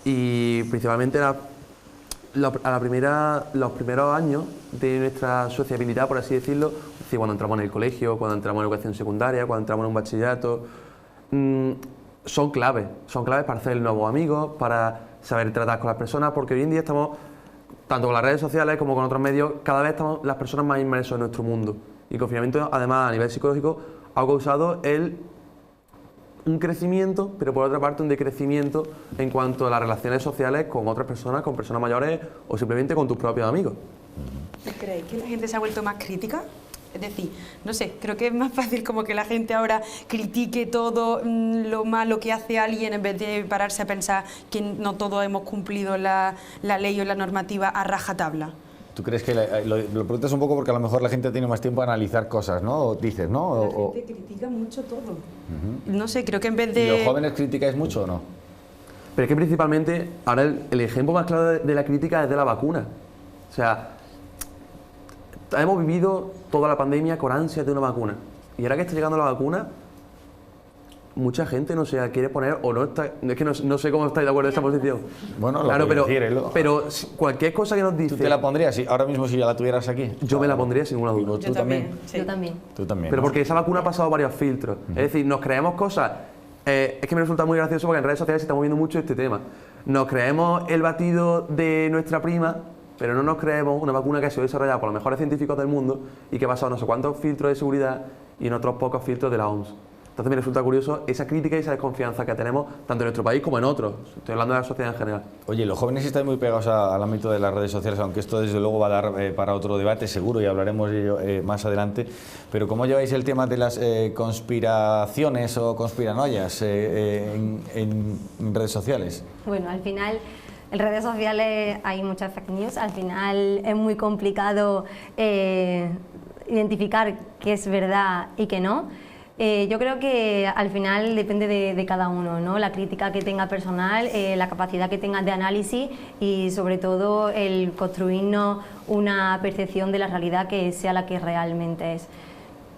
[SPEAKER 4] y principalmente los primeros años de nuestra sociabilidad, por así decirlo, es decir, cuando entramos en el colegio, cuando entramos en educación secundaria, cuando entramos en un bachillerato, son claves para hacer nuevos amigos, para saber tratar con las personas, porque hoy en día estamos, tanto con las redes sociales como con otros medios, cada vez estamos las personas más inmersos en nuestro mundo. Y el confinamiento, además, a nivel psicológico, ha causado un crecimiento, pero por otra parte un decrecimiento en cuanto a las relaciones sociales con otras personas, con personas mayores o simplemente con tus propios amigos.
[SPEAKER 2] ¿Creéis que la gente se ha vuelto más crítica? Es decir, no sé, creo que es más fácil como que la gente ahora critique todo lo malo que hace alguien en vez de pararse a pensar que no todos hemos cumplido la ley o la normativa a rajatabla.
[SPEAKER 1] ¿Tú crees que lo preguntas un poco porque a lo mejor la gente tiene más tiempo a analizar cosas, ¿no? O dices, ¿no?
[SPEAKER 2] La gente critica mucho todo. No sé, creo que en vez de...
[SPEAKER 1] ¿Y los jóvenes criticáis mucho o no?
[SPEAKER 4] Pero es que principalmente, ahora el ejemplo más claro de la crítica es de la vacuna. O sea, hemos vivido toda la pandemia con ansias de una vacuna. Y ahora que está llegando la vacuna, mucha gente no se la quiere poner o no está... Es que no sé cómo estáis de acuerdo en esta posición.
[SPEAKER 1] Bueno,
[SPEAKER 4] claro,
[SPEAKER 1] pero
[SPEAKER 4] cualquier cosa que nos dice...
[SPEAKER 1] ¿Tú te la pondrías ahora mismo si ya la tuvieras aquí?
[SPEAKER 4] Yo me la pondría sin ninguna duda.
[SPEAKER 2] Yo también. Sí.
[SPEAKER 3] Yo también.
[SPEAKER 1] Tú también.
[SPEAKER 4] Pero
[SPEAKER 1] ¿no?
[SPEAKER 4] porque esa vacuna ha pasado varios filtros. Es decir, nos creemos cosas... es que me resulta muy gracioso porque en redes sociales se está moviendo mucho este tema. Nos creemos el batido de nuestra prima, pero no nos creemos una vacuna que ha sido desarrollada por los mejores científicos del mundo y que ha pasado no sé cuántos filtros de seguridad y en otros pocos filtros de la OMS. Entonces me resulta curioso esa crítica y esa desconfianza que tenemos tanto en nuestro país como en otros. Estoy hablando de la sociedad en general.
[SPEAKER 1] Oye, los jóvenes están muy pegados al ámbito de las redes sociales, aunque esto desde luego va a dar para otro debate seguro y hablaremos de ello más adelante. Pero ¿cómo lleváis el tema de las conspiraciones o conspiranoias en redes sociales?
[SPEAKER 3] Bueno, al final... En redes sociales hay muchas fake news, al final es muy complicado identificar qué es verdad y qué no. Yo creo que al final depende de cada uno, ¿no? La crítica que tenga personal, la capacidad que tenga de análisis y sobre todo el construirnos una percepción de la realidad que sea la que realmente es.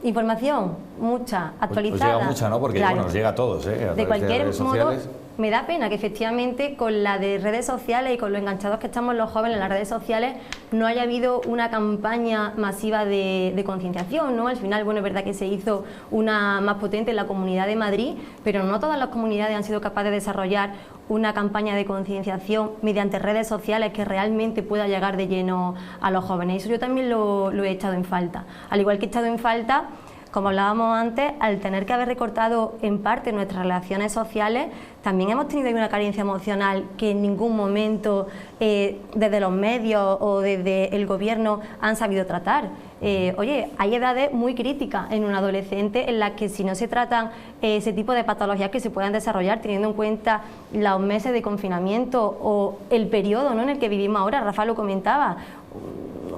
[SPEAKER 3] Información, mucha, actualizada.
[SPEAKER 1] Os llega mucha, ¿no? Porque
[SPEAKER 3] claro,
[SPEAKER 1] bueno, os llega a todos,
[SPEAKER 3] de cualquier modo, me da pena que efectivamente con la de redes sociales y con lo enganchados que estamos los jóvenes en las redes sociales no haya habido una campaña masiva de concienciación, ¿no? Al final, bueno, es verdad que se hizo una más potente en la Comunidad de Madrid, pero no todas las comunidades han sido capaces de desarrollar una campaña de concienciación mediante redes sociales que realmente pueda llegar de lleno a los jóvenes. Eso yo también lo he echado en falta. Al igual que he echado en falta, como hablábamos antes, al tener que haber recortado en parte nuestras relaciones sociales, también hemos tenido una carencia emocional que en ningún momento desde los medios o desde el gobierno han sabido tratar. Oye, hay edades muy críticas en un adolescente en las que si no se tratan ese tipo de patologías que se puedan desarrollar teniendo en cuenta los meses de confinamiento o el periodo, ¿no?, en el que vivimos ahora, Rafa lo comentaba,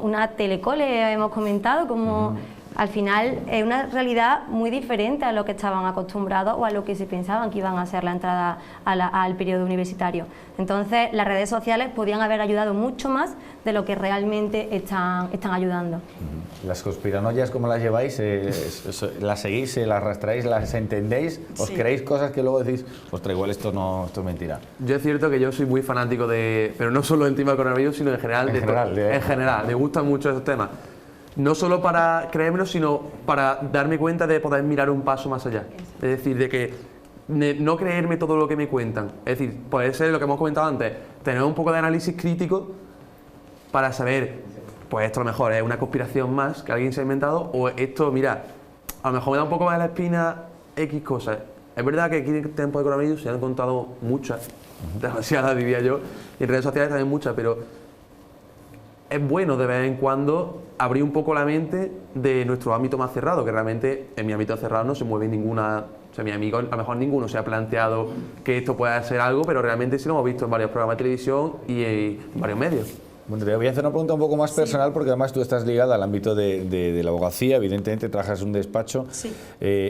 [SPEAKER 3] una telecole hemos comentado como... Al final es una realidad muy diferente a lo que estaban acostumbrados o a lo que se pensaban que iban a ser la entrada al periodo universitario. Entonces las redes sociales podían haber ayudado mucho más de lo que realmente están ayudando.
[SPEAKER 1] ¿Las conspiranoias cómo las lleváis? ¿Las seguís, las arrastráis, las entendéis? ¿Os creéis cosas que luego decís, ostras, igual esto es mentira?
[SPEAKER 4] Yo es cierto que yo soy muy fanático pero no solo del tema del coronavirus, sino en general. En general, me gustan mucho esos temas. No solo para creérmelo, sino para darme cuenta de poder mirar un paso más allá. Es decir, de que no creerme todo lo que me cuentan. Es decir, puede ser lo que hemos comentado antes, tener un poco de análisis crítico para saber, pues esto a lo mejor es una conspiración más que alguien se ha inventado, o esto, mira, a lo mejor me da un poco más de la espina X cosas. Es verdad que aquí en tiempo de coronavirus se han contado muchas, demasiadas diría yo, y en redes sociales también muchas, pero es bueno de vez en cuando abrir un poco la mente de nuestro ámbito más cerrado, que realmente en mi ámbito cerrado no se mueve ninguna, o sea, mi amigo, a lo mejor ninguno se ha planteado que esto pueda ser algo, pero realmente sí lo hemos visto en varios programas de televisión y en varios medios.
[SPEAKER 1] Bueno, te voy a hacer una pregunta un poco más personal, porque además tú estás ligada al ámbito de la abogacía, evidentemente trabajas en un despacho.
[SPEAKER 2] Sí.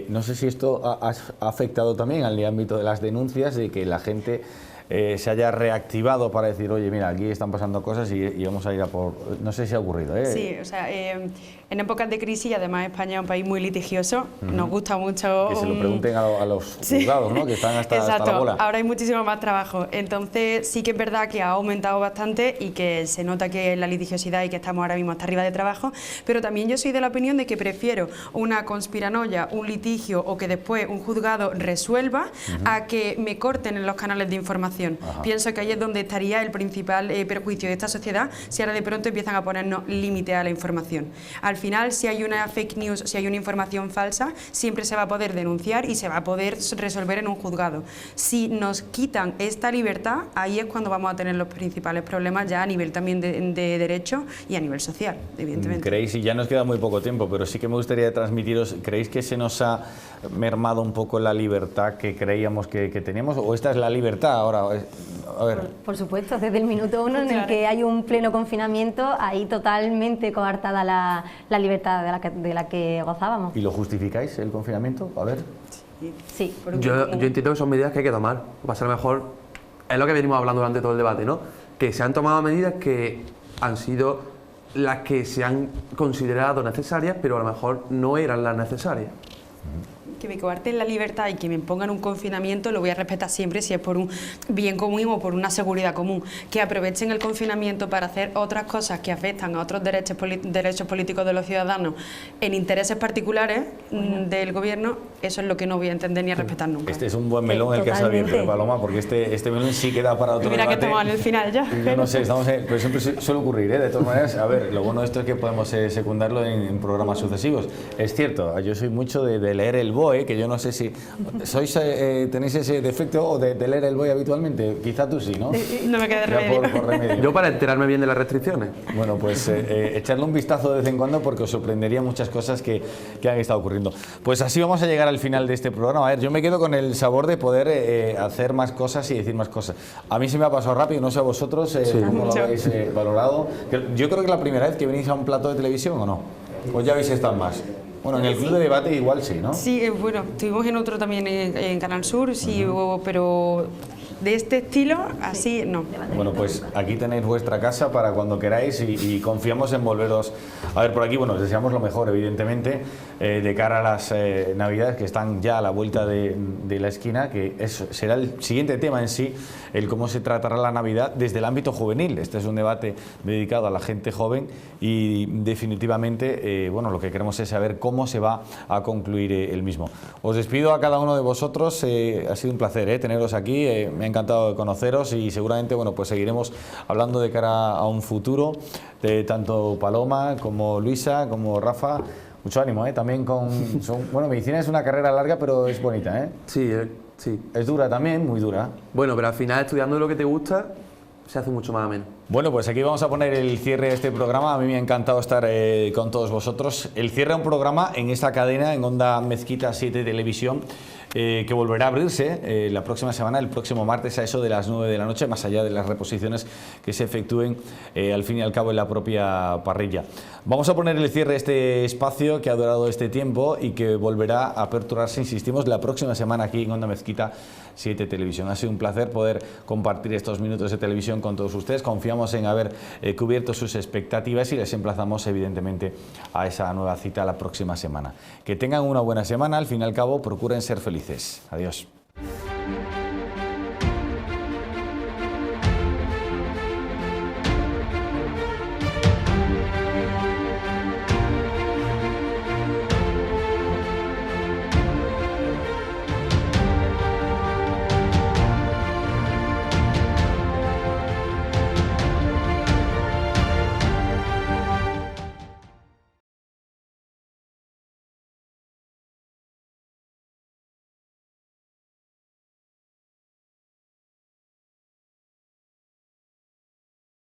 [SPEAKER 1] No sé si esto ha afectado también al ámbito de las denuncias, de que la gente se haya reactivado para decir, oye, mira, aquí están pasando cosas y vamos a ir a por... No sé si ha ocurrido, ¿eh?
[SPEAKER 2] Sí, o sea, en épocas de crisis, y además España es un país muy litigioso, nos gusta mucho...
[SPEAKER 1] Que se lo pregunten a los juzgados, ¿no? Que están hasta la bola.
[SPEAKER 2] Ahora hay muchísimo más trabajo. Entonces sí que es verdad que ha aumentado bastante y que se nota que la litigiosidad y que estamos ahora mismo hasta arriba de trabajo, pero también yo soy de la opinión de que prefiero una conspiranoia, un litigio o que después un juzgado resuelva a que me corten en los canales de información. Pienso que ahí es donde estaría el principal perjuicio de esta sociedad si ahora de pronto empiezan a ponernos límite a la información. Al final, si hay una fake news, si hay una información falsa, siempre se va a poder denunciar y se va a poder resolver en un juzgado. Si nos quitan esta libertad, ahí es cuando vamos a tener los principales problemas ya a nivel también de derecho y a nivel social, evidentemente.
[SPEAKER 1] ¿Creéis, y ya nos queda muy poco tiempo, pero sí que me gustaría transmitiros, ¿creéis que se nos ha mermado un poco la libertad que creíamos que teníamos? ¿O esta es la libertad ahora? A ver.
[SPEAKER 3] Por supuesto, desde el minuto uno en el que hay un pleno confinamiento, ahí totalmente coartada la libertad de la que gozábamos.
[SPEAKER 1] ¿Y lo justificáis, el confinamiento? A ver.
[SPEAKER 3] Sí.
[SPEAKER 4] Yo entiendo que son medidas que hay que tomar. Va a ser mejor, es lo que venimos hablando durante todo el debate, ¿no? Que se han tomado medidas que han sido las que se han considerado necesarias, pero a lo mejor no eran las necesarias.
[SPEAKER 2] Que me coarten la libertad y que me pongan un confinamiento lo voy a respetar siempre si es por un bien común o por una seguridad común. Que aprovechen el confinamiento para hacer otras cosas que afectan a otros derechos políticos de los ciudadanos en intereses particulares del gobierno, eso es lo que no voy a entender ni a respetar nunca.
[SPEAKER 1] Este es un buen melón el que has abierto, Paloma, porque este melón sí queda para otro
[SPEAKER 2] Mira
[SPEAKER 1] debate.
[SPEAKER 2] que estamos en el final ya.
[SPEAKER 1] Yo no sé, pero siempre suele ocurrir, ¿eh? De todas maneras, a ver, lo bueno de esto es que podemos secundarlo en programas sucesivos. Es cierto, yo soy mucho de leer el BOE, que yo no sé si tenéis ese defecto o de leer el BOE habitualmente. Quizá tú sí, ¿no?
[SPEAKER 2] No me queda remedio.
[SPEAKER 4] Yo para enterarme bien de las restricciones.
[SPEAKER 1] Bueno, pues echarle un vistazo de vez en cuando porque os sorprendería muchas cosas que han estado ocurriendo. Pues así vamos a llegar al final de este programa. A ver, yo me quedo con el sabor de poder hacer más cosas y decir más cosas. A mí se me ha pasado rápido, no sé a vosotros cómo lo habéis valorado. Yo creo que la primera vez que venís a un plato de televisión, ¿o no? ¿O ya habéis estado más? Bueno, en el club de debate igual sí, ¿no?
[SPEAKER 2] Sí, bueno, estuvimos en otro también en Canal Sur, sí, pero de este estilo, así no.
[SPEAKER 1] Bueno, pues aquí tenéis vuestra casa para cuando queráis y confiamos en volveros a ver por aquí. Bueno, os deseamos lo mejor, evidentemente, de cara a las Navidades que están ya a la vuelta de la esquina, que eso será el siguiente tema en sí, el cómo se tratará la Navidad desde el ámbito juvenil. Este es un debate dedicado a la gente joven y definitivamente, bueno, lo que queremos es saber cómo se va a concluir el mismo. Os despido a cada uno de vosotros, ha sido un placer teneros aquí, me ha encantado de conoceros y seguramente, bueno, pues seguiremos hablando de cara a un futuro, de tanto Paloma como Luisa, como Rafa. Mucho ánimo, también bueno, medicina es una carrera larga, pero es bonita,
[SPEAKER 4] Sí, sí.
[SPEAKER 1] Es dura también, muy dura.
[SPEAKER 4] Bueno, pero al final estudiando lo que te gusta se hace mucho más ameno.
[SPEAKER 1] Bueno, pues aquí vamos a poner el cierre de este programa. A mí me ha encantado estar con todos vosotros. El cierre de un programa en esta cadena, en Onda Mezquita 7 Televisión, que volverá a abrirse la próxima semana, el próximo martes a eso de las 9 de la noche, más allá de las reposiciones que se efectúen al fin y al cabo en la propia parrilla. Vamos a poner el cierre de este espacio que ha durado este tiempo y que volverá a aperturarse, insistimos, la próxima semana aquí en Onda Mezquita 7 Televisión. Ha sido un placer poder compartir estos minutos de televisión con todos ustedes. Confiamos en haber cubierto sus expectativas y les emplazamos evidentemente a esa nueva cita la próxima semana. Que tengan una buena semana, al fin y al cabo procuren ser felices. Adiós.